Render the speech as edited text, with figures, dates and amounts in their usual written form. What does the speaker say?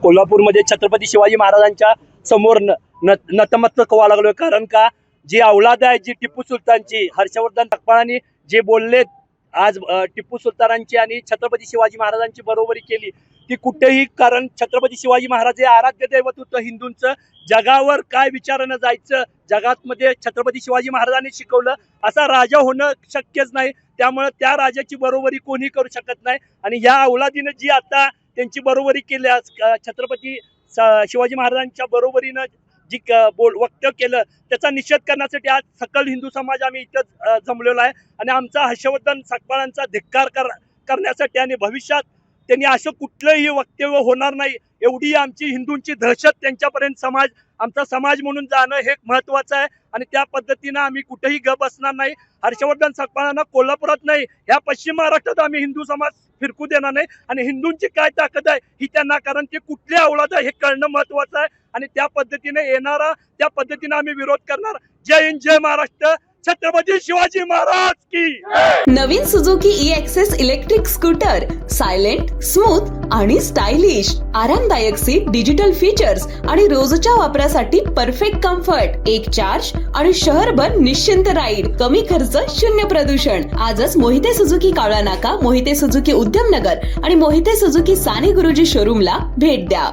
कोल्हापूरमध्ये छत्रपती शिवाजी महाराजांच्या समोर नतमस्तक व्हावं लागलोय। कारण का जी औलाद आहे जी टिपू सुलतानची, हर्षवर्धन सकपाळांनी जे बोलले आज टिपू सुलतानांची आणि छत्रपती शिवाजी महाराजांची बरोबरी केली ती कुठेही, कारण छत्रपती शिवाजी महाराज हे आराध्य दैवत होतं हिंदूंचं। जगावर काय विचारानं जायचं, जगातमध्ये छत्रपती शिवाजी महाराजांनी शिकवलं असा राजा होणं शक्यच नाही। त्यामुळे त्या राजाची बरोबरी कोणी करू शकत नाही। आणि या औलादीने जी आता त्यांची बरोबरी केली, छत्रपती शिवाजी महाराजांच्या बरोबरीनं जी वक्तव्य केलं त्याचा निषेध करण्यासाठी आज सकल हिंदू समाज आम्ही इथं जमलेलो आहे। आणि आमचा हर्षवर्धन सकपाळांचा धिक्कार करण्यासाठी आणि भविष्यात त्यांनी असं कुठलंही वक्तव्य होणार नाही एवढी आमची हिंदूंची दहशत त्यांच्यापर्यंत आमचा समाज म्हणून जाणं हे महत्वाचं आहे। आणि त्या पद्धतीनं आम्ही कुठेही गप बसणार नाही। हर्षवर्धन सकपाळांना कोल्हापुरात नाही, ह्या पश्चिम महाराष्ट्रात आम्ही हिंदू समाज फिरकू देणार नाही। आणि हिंदूंची काय ताकद आहे ही त्यांना, कारण ते कुठल्या औलाद आहे हे कळणं महत्वाचं आहे। आणि त्या पद्धतीने त्या पद्धतीने आम्ही विरोध करणार। जय हिंद, जय महाराष्ट्र, छत्रपती शिवाजी महाराज की। नवीन Suzuki e Access electric scooter, silent, smooth आणि स्टायलिश, आरामदायक सीट, डिजिटल फीचर्स आणि रोजच्या वापरासाठी परफेक्ट कम्फर्ट, एक चार्ज आणि शहरभर निश्चिंत राईड, कमी खर्च, शून्य प्रदूषण। आजच मोहिते सुझुकी कावळा नाका, मोहिते सुझुकी उद्यमनगर आणि मोहिते सुझुकी साने गुरुजी शोरूमला भेट द्या।